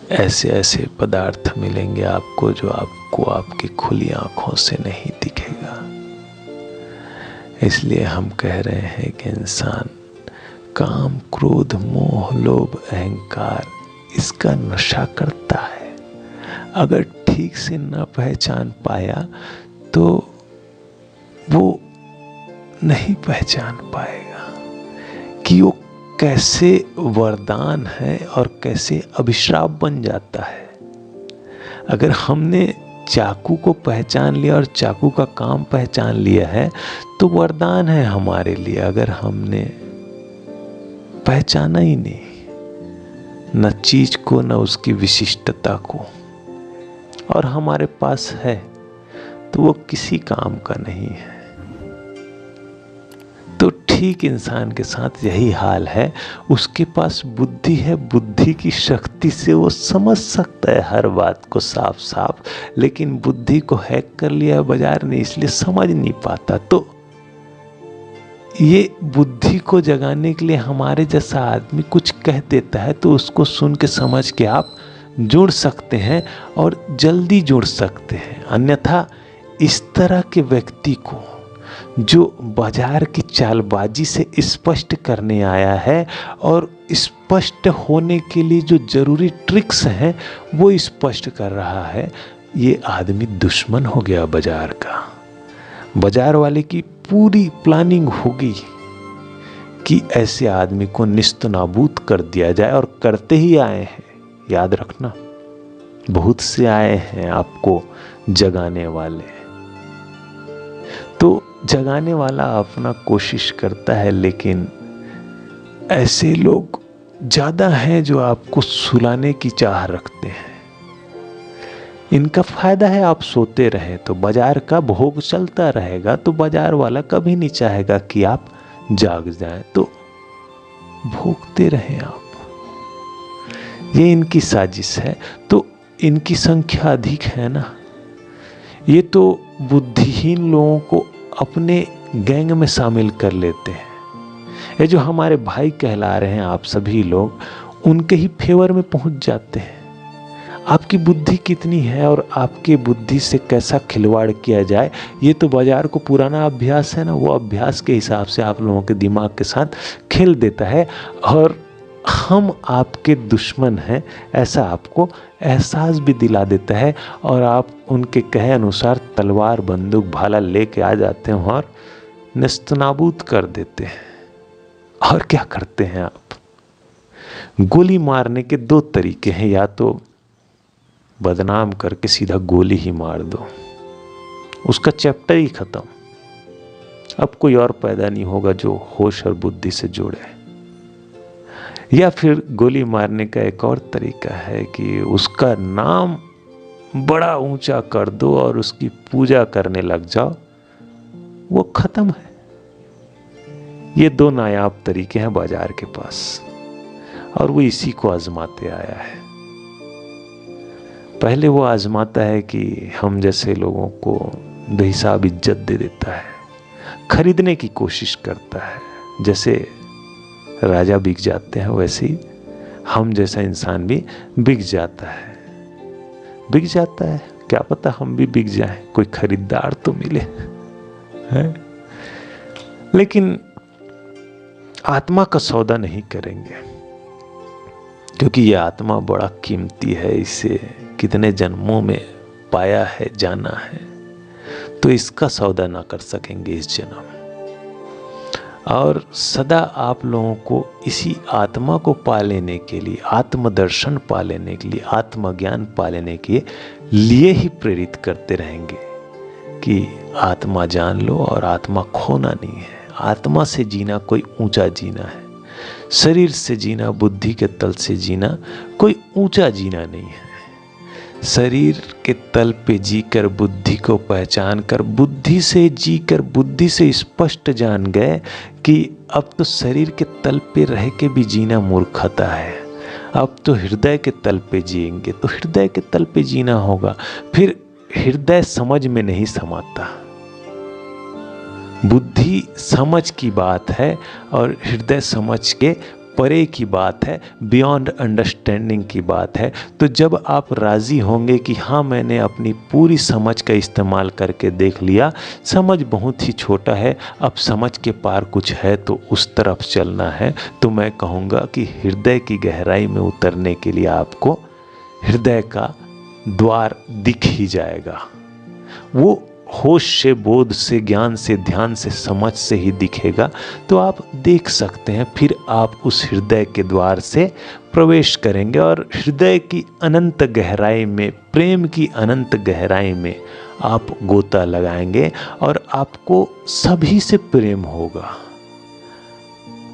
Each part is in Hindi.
ऐसे ऐसे पदार्थ मिलेंगे आपको जो आपको आपकी खुली आंखों से नहीं दिखेगा। इसलिए हम कह रहे हैं कि इंसान काम, क्रोध, मोह, लोभ, अहंकार इसका नशा करता है। अगर ठीक से न पहचान पाया तो वो नहीं पहचान पाएगा कि वो कैसे वरदान है और कैसे अभिशाप बन जाता है। अगर हमने चाकू को पहचान लिया और चाकू का काम पहचान लिया है तो वरदान है हमारे लिए। अगर हमने पहचाना ही नहीं, न चीज को न उसकी विशिष्टता को, और हमारे पास है तो वो किसी काम का नहीं है। तो ठीक इंसान के साथ यही हाल है। उसके पास बुद्धि है, बुद्धि की शक्ति से वो समझ सकता है हर बात को साफ साफ, लेकिन बुद्धि को हैक कर लिया है बाजार ने, इसलिए समझ नहीं पाता। तो ये बुद्धि को जगाने के लिए हमारे जैसा आदमी कुछ कह देता है तो उसको सुन के समझ के आप जुड़ सकते हैं और जल्दी जुड़ सकते हैं। अन्यथा इस तरह के व्यक्ति को जो बाजार की चालबाजी से स्पष्ट करने आया है और स्पष्ट होने के लिए जो जरूरी ट्रिक्स हैं वो स्पष्ट कर रहा है, ये आदमी दुश्मन हो गया बाजार का। बाजार वाले की पूरी प्लानिंग होगी कि ऐसे आदमी को निस्तनाबूद कर दिया जाए, और करते ही आए हैं। याद रखना, बहुत से आए हैं आपको जगाने वाले। तो जगाने वाला अपना कोशिश करता है, लेकिन ऐसे लोग ज्यादा हैं जो आपको सुलाने की चाह रखते हैं। इनका फायदा है आप सोते रहें तो बाजार का भोग चलता रहेगा, तो बाजार वाला कभी नहीं चाहेगा कि आप जाग जाएं, तो भोगते रहें आप। ये इनकी साजिश है। तो इनकी संख्या अधिक है ना, ये तो बुद्धिहीन लोगों को अपने गैंग में शामिल कर लेते हैं। ये जो हमारे भाई कहला रहे हैं आप सभी लोग, उनके ही फेवर में पहुंच जाते हैं। आपकी बुद्धि कितनी है और आपके बुद्धि से कैसा खिलवाड़ किया जाए, ये तो बाजार को पुराना अभ्यास है ना, वो अभ्यास के हिसाब से आप लोगों के दिमाग के साथ खेल देता है। और हम आपके दुश्मन हैं ऐसा आपको एहसास भी दिला देता है, और आप उनके कहे अनुसार तलवार, बंदूक, भाला लेके आ जाते हैं और नेस्तनाबूद कर देते हैं। और क्या करते हैं आप? गोली मारने के दो तरीके हैं, या तो बदनाम करके सीधा गोली ही मार दो, उसका चैप्टर ही खत्म, अब कोई और पैदा नहीं होगा जो होश और बुद्धि से जुड़े। या फिर गोली मारने का एक और तरीका है कि उसका नाम बड़ा ऊंचा कर दो और उसकी पूजा करने लग जाओ, वो खत्म है। ये दो नायाब तरीके हैं बाजार के पास, और वो इसी को आजमाते आया है। पहले वो आजमाता है कि हम जैसे लोगों को बेहिसाब इज्जत दे देता है, खरीदने की कोशिश करता है। जैसे राजा बिक जाते हैं वैसे ही हम जैसा इंसान भी बिक जाता है। बिक जाता है, क्या पता हम भी बिक जाएं, कोई खरीदार तो मिले है। लेकिन आत्मा का सौदा नहीं करेंगे, क्योंकि ये आत्मा बड़ा कीमती है, इसे कितने जन्मों में पाया है, जाना है, तो इसका सौदा ना कर सकेंगे इस जन्म। और सदा आप लोगों को इसी आत्मा को पा लेने के लिए, आत्मदर्शन पा लेने के लिए, आत्मज्ञान पा लेने के लिए ही प्रेरित करते रहेंगे कि आत्मा जान लो और आत्मा खोना नहीं है। आत्मा से जीना कोई ऊंचा जीना है, शरीर से जीना, बुद्धि के तल से जीना कोई ऊंचा जीना नहीं है। शरीर के तल पे जीकर बुद्धि को पहचान कर, बुद्धि से जीकर बुद्धि से स्पष्ट जान गए कि अब तो शरीर के तल पे रह के भी जीना मूर्खता है, अब तो हृदय के तल पे जिएंगे, तो हृदय के तल पे जीना होगा। फिर हृदय समझ में नहीं समाता, बुद्धि समझ की बात है और हृदय समझ के परे की बात है, बियॉन्ड अंडरस्टैंडिंग की बात है। तो जब आप राज़ी होंगे कि हाँ मैंने अपनी पूरी समझ का इस्तेमाल करके देख लिया, समझ बहुत ही छोटा है, अब समझ के पार कुछ है तो उस तरफ चलना है, तो मैं कहूँगा कि हृदय की गहराई में उतरने के लिए आपको हृदय का द्वार दिख ही जाएगा। वो होश से, बोध से, ज्ञान से, ध्यान से, समझ से ही दिखेगा। तो आप देख सकते हैं, फिर आप उस हृदय के द्वार से प्रवेश करेंगे और हृदय की अनंत गहराई में, प्रेम की अनंत गहराई में आप गोता लगाएंगे और आपको सभी से प्रेम होगा।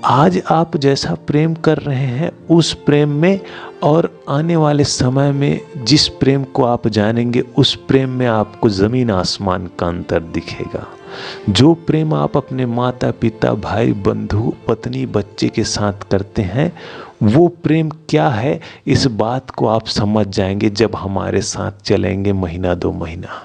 आज आप जैसा प्रेम कर रहे हैं उस प्रेम में और आने वाले समय में जिस प्रेम को आप जानेंगे उस प्रेम में आपको ज़मीन आसमान का अंतर दिखेगा। जो प्रेम आप अपने माता पिता, भाई, बंधु, पत्नी, बच्चे के साथ करते हैं, वो प्रेम क्या है इस बात को आप समझ जाएंगे जब हमारे साथ चलेंगे महीना 2 महीना।